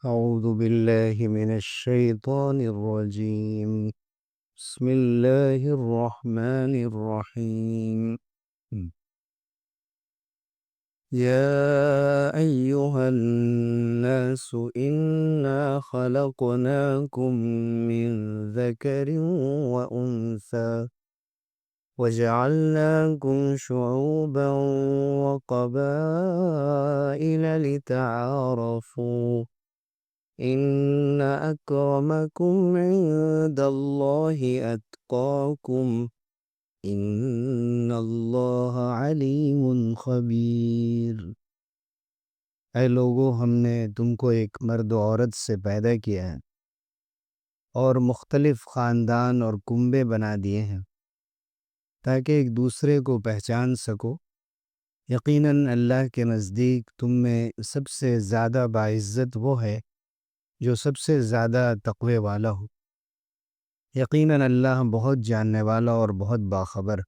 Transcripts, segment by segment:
أعوذ بالله من الشيطان الرجيم. بسم الله الرحمن الرحيم. يا أيها الناس إنا خلقناكم من ذكر وأنثى وجعلناكم شعوبا وقبائل لتعارفوا إن أكرمكم عند الله أتقاكم إن اللہ علیم خبیر۔ اے لوگو، ہم نے تم کو ایک مرد و عورت سے پیدا کیا ہے اور مختلف خاندان اور کنبے بنا دیے ہیں تاکہ ایک دوسرے کو پہچان سکو۔ یقیناً اللہ کے نزدیک تم میں سب سے زیادہ باعزت وہ ہے جو سب سے زیادہ تقوی والا ہو۔ یقیناً اللہ بہت جاننے والا اور بہت باخبر۔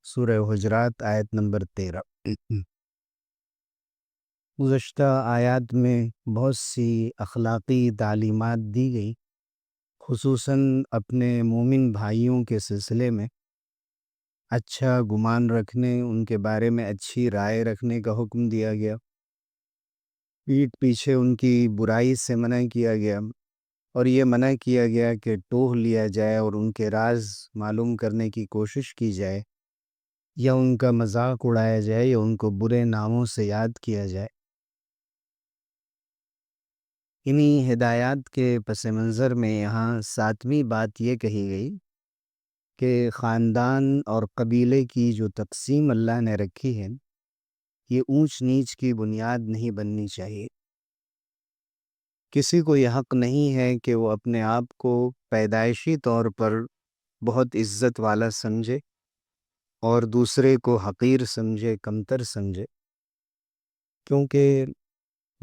سورہ حجرات آیت نمبر 13۔ گزشتہ آیات میں بہت سی اخلاقی تعلیمات دی گئی، خصوصاً اپنے مومن بھائیوں کے سلسلے میں اچھا گمان رکھنے، ان کے بارے میں اچھی رائے رکھنے کا حکم دیا گیا، پیٹھ پیچھے ان کی برائی سے منع کیا گیا، اور یہ منع کیا گیا کہ ٹوہ لیا جائے اور ان کے راز معلوم کرنے کی کوشش کی جائے، یا ان کا مذاق اڑایا جائے، یا ان کو برے ناموں سے یاد کیا جائے۔ انہی ہدایات کے پس منظر میں یہاں 7ویں بات یہ کہی گئی کہ خاندان اور قبیلے کی جو تقسیم اللہ نے رکھی ہے، یہ اونچ نیچ کی بنیاد نہیں بننی چاہیے۔ کسی کو یہ حق نہیں ہے کہ وہ اپنے آپ کو پیدائشی طور پر بہت عزت والا سمجھے اور دوسرے کو حقیر سمجھے، کمتر سمجھے، کیونکہ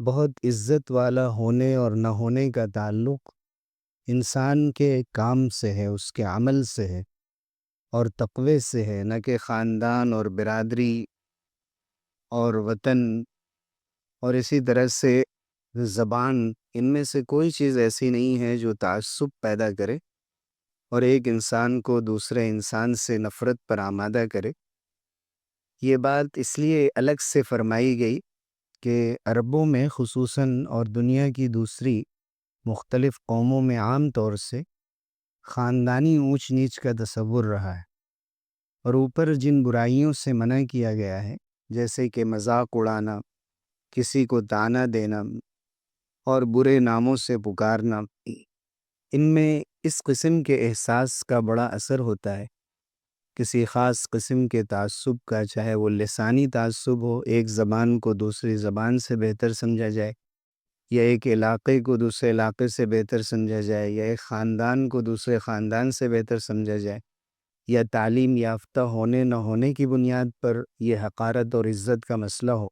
بہت عزت والا ہونے اور نہ ہونے کا تعلق انسان کے کام سے ہے، اس کے عمل سے ہے اور تقوی سے ہے، نہ کہ خاندان اور برادری اور وطن اور اسی طرح سے زبان۔ ان میں سے کوئی چیز ایسی نہیں ہے جو تعصب پیدا کرے اور ایک انسان کو دوسرے انسان سے نفرت پر آمادہ کرے۔ یہ بات اس لیے الگ سے فرمائی گئی کہ عربوں میں خصوصاً اور دنیا کی دوسری مختلف قوموں میں عام طور سے خاندانی اونچ نیچ کا تصور رہا ہے، اور اوپر جن برائیوں سے منع کیا گیا ہے، جیسے کہ مذاق اڑانا، کسی کو طعنہ دینا اور برے ناموں سے پکارنا، ان میں اس قسم کے احساس کا بڑا اثر ہوتا ہے۔ کسی خاص قسم کے تعصب کا، چاہے وہ لسانی تعصب ہو، ایک زبان کو دوسری زبان سے بہتر سمجھا جائے، یا ایک علاقے کو دوسرے علاقے سے بہتر سمجھا جائے، یا ایک خاندان کو دوسرے خاندان سے بہتر سمجھا جائے، یا تعلیم یافتہ ہونے نہ ہونے کی بنیاد پر یہ حقارت اور عزت کا مسئلہ ہو۔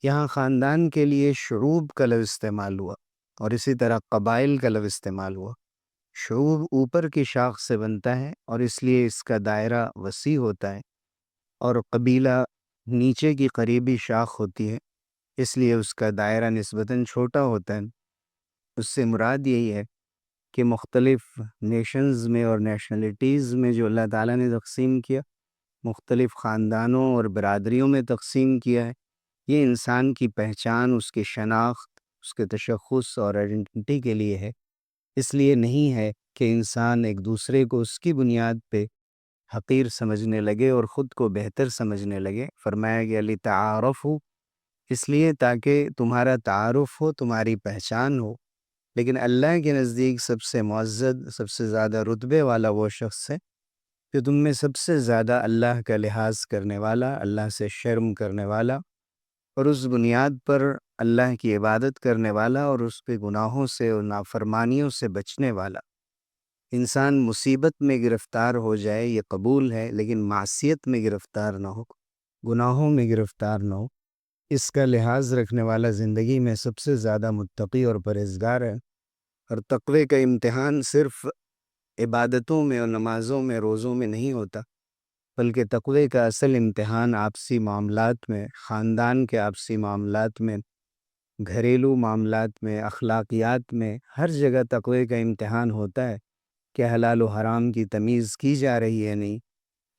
یہاں خاندان کے لیے شعوب کا لفظ استعمال ہوا، اور اسی طرح قبائل کا لفظ استعمال ہوا۔ شعوب اوپر کی شاخ سے بنتا ہے اور اس لیے اس کا دائرہ وسیع ہوتا ہے، اور قبیلہ نیچے کی قریبی شاخ ہوتی ہے، اس لیے اس کا دائرہ نسبتاً چھوٹا ہوتا ہے۔ اس سے مراد یہی ہے کہ مختلف نیشنز میں اور نیشنلٹیز میں جو اللہ تعالیٰ نے تقسیم کیا، مختلف خاندانوں اور برادریوں میں تقسیم کیا ہے، یہ انسان کی پہچان، اس کی شناخت، اس کے تشخص اور آئیڈینٹی کے لیے ہے۔ اس لیے نہیں ہے کہ انسان ایک دوسرے کو اس کی بنیاد پہ حقیر سمجھنے لگے اور خود کو بہتر سمجھنے لگے۔ فرمایا گیا لِتَعَارَفُوا، اس لیے تاکہ تمہارا تعارف ہو، تمہاری پہچان ہو۔ لیکن اللہ کے نزدیک سب سے معزز، سب سے زیادہ رتبے والا وہ شخص ہے کہ تم میں سب سے زیادہ اللہ کا لحاظ کرنے والا، اللہ سے شرم کرنے والا، اور اس بنیاد پر اللہ کی عبادت کرنے والا، اور اس کے گناہوں سے اور نافرمانیوں سے بچنے والا۔ انسان مصیبت میں گرفتار ہو جائے یہ قبول ہے، لیکن معصیت میں گرفتار نہ ہو، گناہوں میں گرفتار نہ ہو۔ اس کا لحاظ رکھنے والا زندگی میں سب سے زیادہ متقی اور پرہیزگار ہے۔ اور تقوی کا امتحان صرف عبادتوں میں اور نمازوں میں، روزوں میں نہیں ہوتا، بلکہ تقوی کا اصل امتحان آپسی معاملات میں، خاندان کے آپسی معاملات میں، گھریلو معاملات میں، اخلاقیات میں، ہر جگہ تقوی کا امتحان ہوتا ہے کہ حلال و حرام کی تمیز کی جا رہی ہے نہیں،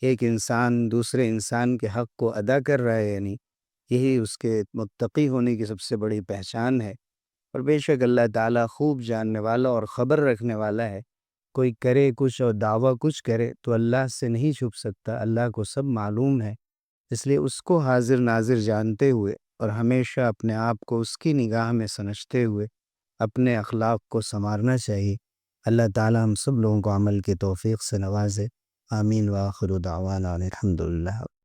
ایک انسان دوسرے انسان کے حق کو ادا کر رہا ہے یا نہیں۔ یہی اس کے متقی ہونے کی سب سے بڑی پہچان ہے۔ اور بے شک اللہ تعالیٰ خوب جاننے والا اور خبر رکھنے والا ہے۔ کوئی کرے کچھ اور دعویٰ کچھ کرے تو اللہ سے نہیں چھپ سکتا، اللہ کو سب معلوم ہے۔ اس لیے اس کو حاضر ناظر جانتے ہوئے اور ہمیشہ اپنے آپ کو اس کی نگاہ میں سمجھتے ہوئے اپنے اخلاق کو سنوارنا چاہیے۔ اللہ تعالیٰ ہم سب لوگوں کو عمل کی توفیق سے نوازے۔ آمین وآخر دعوانا الحمدللہ۔